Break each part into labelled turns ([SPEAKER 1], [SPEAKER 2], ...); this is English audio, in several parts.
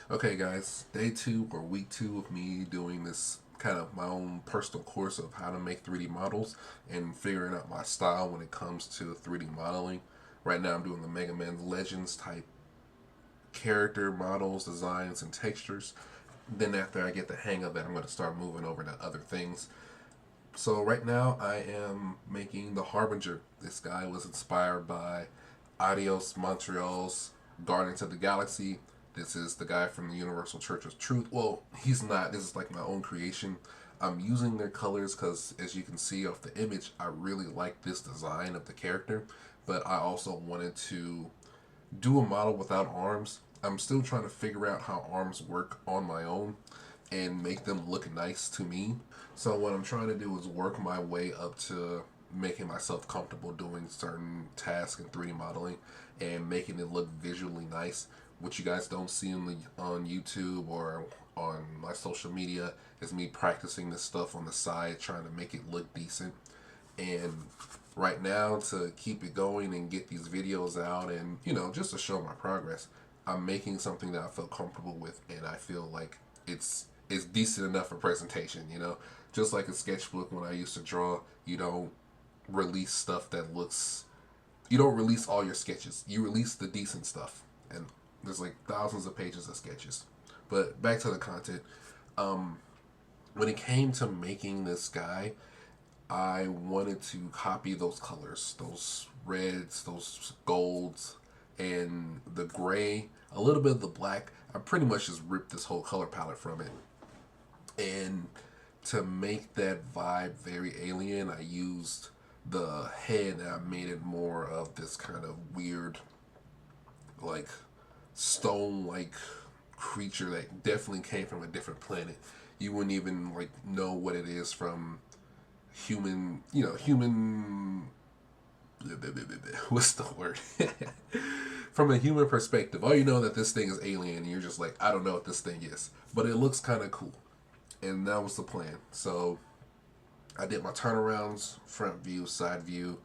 [SPEAKER 1] Okay, guys, day two or week two of me doing this kind of my own personal course of how to make 3D models and figuring out my style when it comes to 3D modeling. Right now, I'm doing the Mega Man Legends type character models, designs, and textures. Then, after I get the hang of it, I'm going to start moving over to other things. So, right now, I am making the Harbinger. This guy was inspired by Eidos, Montreal's Guardians of the Galaxy. This is the guy from the Universal Church of Truth. Well, he's not. This is like my own creation. I'm using their colors because, as you can see off the image, I really like this design of the character. But I also wanted to do a model without arms. I'm still trying to figure out how arms work on my own and make them look nice to me. So what I'm trying to do is work my way up to making myself comfortable doing certain tasks in 3D modeling and making it look visually nice. What you guys don't see on YouTube or on my social media is me practicing this stuff on the side, trying to make it look decent. And right now, to keep it going and get these videos out and, just to show my progress, I'm making something that I feel comfortable with and I feel like it's decent enough for presentation. Just like a sketchbook when I used to draw, you don't release stuff that looks you don't release all your sketches. You release the decent stuff. And there's like thousands of pages of sketches. But back to the content. Um, when it came to making this guy, I wanted to copy those colors, those reds, those golds, and the gray, a little bit of the black. I pretty much just ripped this whole color palette from it. And to make that vibe very alien, I used the head and I made it more of this kind of weird, like, stone like creature that definitely came from a different planet. You wouldn't even like know what it is from human what's the word? From a human perspective, all you know that this thing is alien and you're just like, I don't know what this thing is. But it looks kind of cool. And that was the plan. So I did my turnarounds, front view, side view,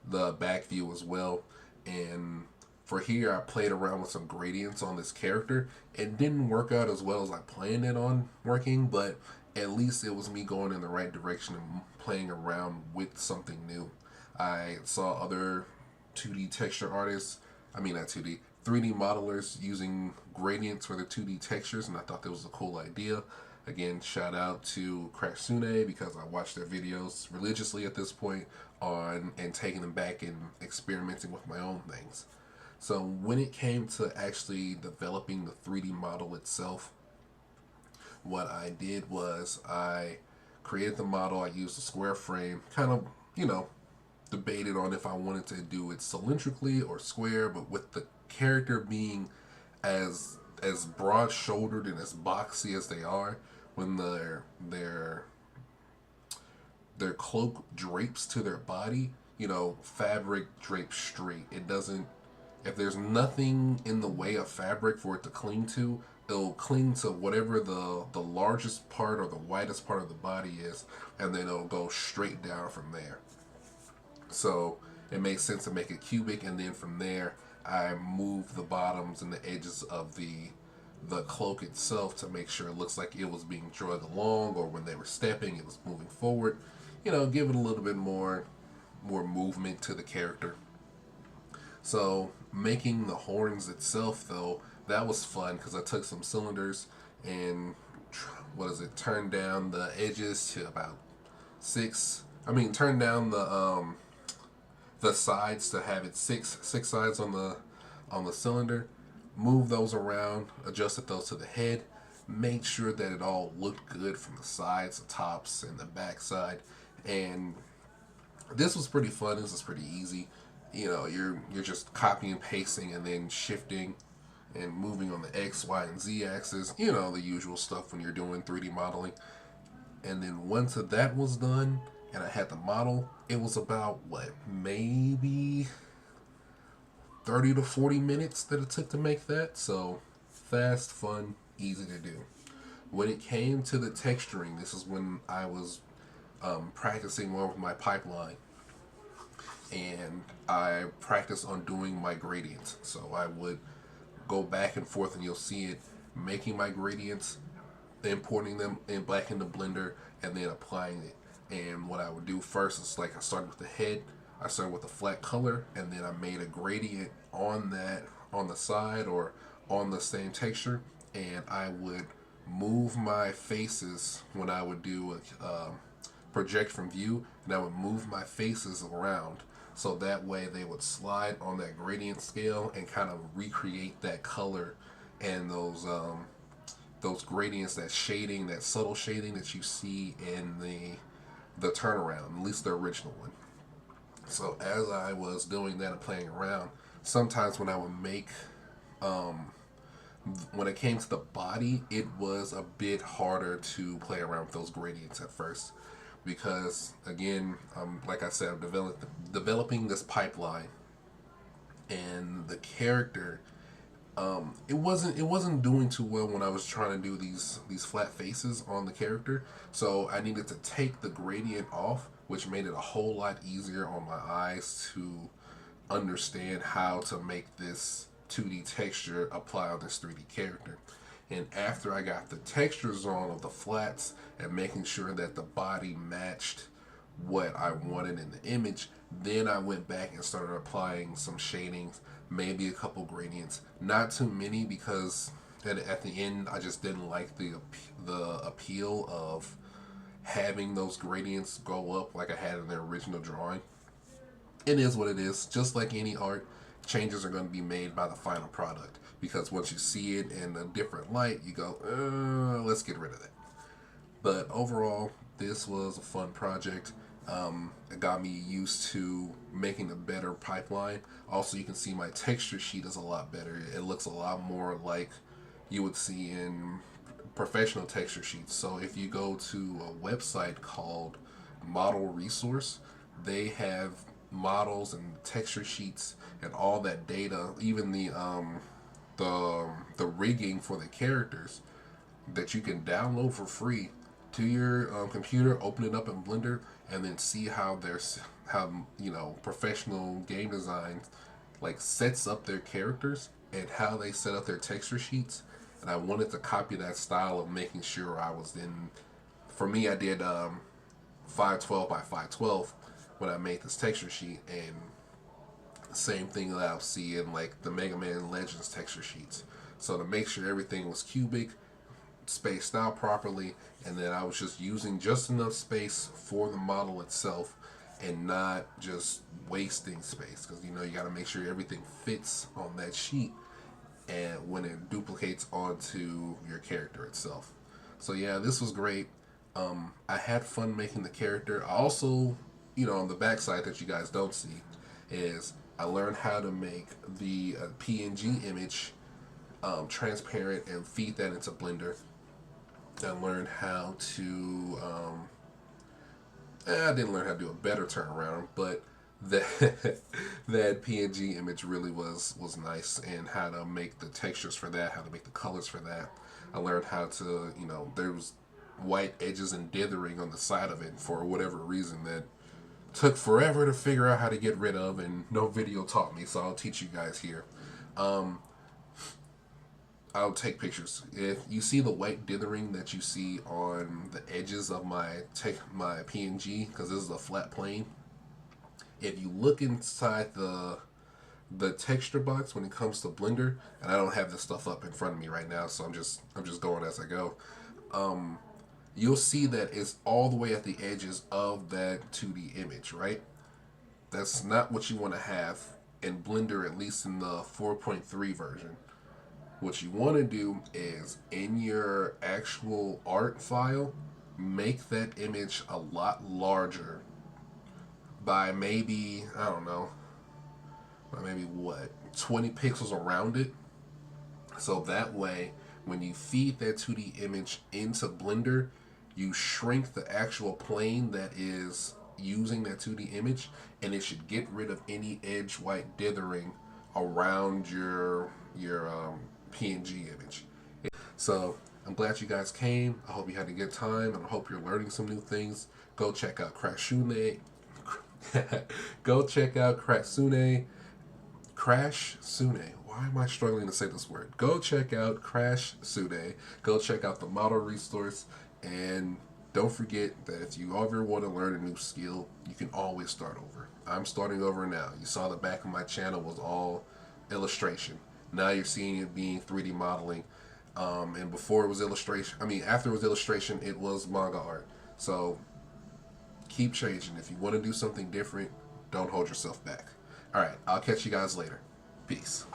[SPEAKER 1] the back view as well. And for here, I played around with some gradients on this character. It didn't work out as well as I planned it on working, but at least it was me going in the right direction and playing around with something new. I saw other 2D texture artists, I mean not 2D, 3D modelers using gradients for their 2D textures, and I thought that was a cool idea. Again, shout out to Crash Sune because I watch their videos religiously at this point on and taking them back and experimenting with my own things. So when it came to actually developing the 3D model itself, what I did was I created the model. I used a square frame, kind of, debated on if I wanted to do it cylindrically or square, but with the character being as broad shouldered and as boxy as they are, when their cloak drapes to their body, fabric drapes straight. It doesn't if there's nothing in the way of fabric for it to cling to, it'll cling to whatever the largest part or the widest part of the body is, and then it'll go straight down from there. So it makes sense to make it cubic, and then from there I move the bottoms and the edges of the cloak itself to make sure it looks like it was being dragged along, or when they were stepping, it was moving forward. Give it a little bit more movement to the character. So making the horns itself, though, that was fun because I took some cylinders and turned down the edges to about six. I mean, turn down the sides to have it six sides on the cylinder. Move those around, adjusted those to the head, made sure that it all looked good from the sides, the tops, and the back side. And this was pretty fun. This was pretty easy. You're just copying and pasting and then shifting and moving on the X, Y, and Z axis. The usual stuff when you're doing 3D modeling. And then once that was done and I had the model, it was about maybe 30 to 40 minutes that it took to make that. So fast, fun, easy to do. When it came to the texturing, this is when I was practicing more with my pipeline. And I practiced on doing my gradients. So I would go back and forth, and you'll see it making my gradients, importing them in back into Blender, and then applying it. And what I would do first is like I started with the head. I started with a flat color, and then I made a gradient on that, on the side or on the same texture, and I would move my faces when I would do a project from view, and I would move my faces around so that way they would slide on that gradient scale and kind of recreate that color and those gradients, that shading, that subtle shading that you see in the turnaround, at least the original one. So as I was doing that and playing around, sometimes when I would make when it came to the body, it was a bit harder to play around with those gradients at first because, again, like I said, I'm developing this pipeline, and the character, it wasn't doing too well when I was trying to do these flat faces on the character. So I needed to take the gradient off, which made it a whole lot easier on my eyes to understand how to make this 2D texture apply on this 3D character. And after I got the textures on of the flats and making sure that the body matched what I wanted in the image, then I went back and started applying some shadings, maybe a couple gradients, not too many because at the end I just didn't like the appeal of having those gradients go up like I had in the original drawing. It is what it is. Just like any art, changes are going to be made by the final product because once you see it in a different light, you go, let's get rid of that. But overall, this was a fun project. It got me used to making a better pipeline. Also, you can see my texture sheet is a lot better. It looks a lot more like you would see in professional texture sheets. So if you go to a website called Model Resource, they have models and texture sheets and all that data, even the rigging for the characters that you can download for free to your computer, open it up in Blender, and then see how professional game design like sets up their characters and how they set up their texture sheets. And I wanted to copy that style of making sure I was in. For me, I did 512 by 512 when I made this texture sheet, and the same thing that I'll see in like the Mega Man Legends texture sheets. So to make sure everything was cubic, spaced out properly, and then I was just using just enough space for the model itself and not just wasting space, because you got to make sure everything fits on that sheet and when it duplicates onto your character itself. So yeah, this was great. I had fun making the character. I also, on the backside that you guys don't see, is I learned how to make the PNG image transparent and feed that into Blender. I learned how to, I didn't learn how to do a better turnaround, but that that PNG image really was nice, and how to make the textures for that, how to make the colors for that. I learned how to, there was white edges and dithering on the side of it for whatever reason that took forever to figure out how to get rid of, and no video taught me, so I'll teach you guys here. I'll take pictures. If you see the white dithering that you see on the edges of my PNG, because this is a flat plane, if you look inside the texture box when it comes to Blender, and I don't have this stuff up in front of me right now, so I'm just going as I go. You'll see that it's all the way at the edges of that 2D image, right? That's not what you want to have in Blender, at least in the 4.3 version. What you want to do is, in your actual art file, make that image a lot larger by maybe, I don't know, by maybe what, 20 pixels around it. So that way, when you feed that 2D image into Blender, you shrink the actual plane that is using that 2D image, and it should get rid of any edge white dithering around your PNG image. So I'm glad you guys came. I hope you had a good time, and I hope you're learning some new things. Go check out Crashune. Go check out Crash Sune. why am I struggling to say this word? Go check out Crash Sude. Go check out the model resource. And don't forget that if you ever want to learn a new skill, you can always start over. I'm starting over now. You saw the back of my channel was all illustration. Now you're seeing it being 3D modeling. And before it was illustration, after it was illustration, it was manga art. So keep changing. If you want to do something different, don't hold yourself back. All right, I'll catch you guys later. Peace.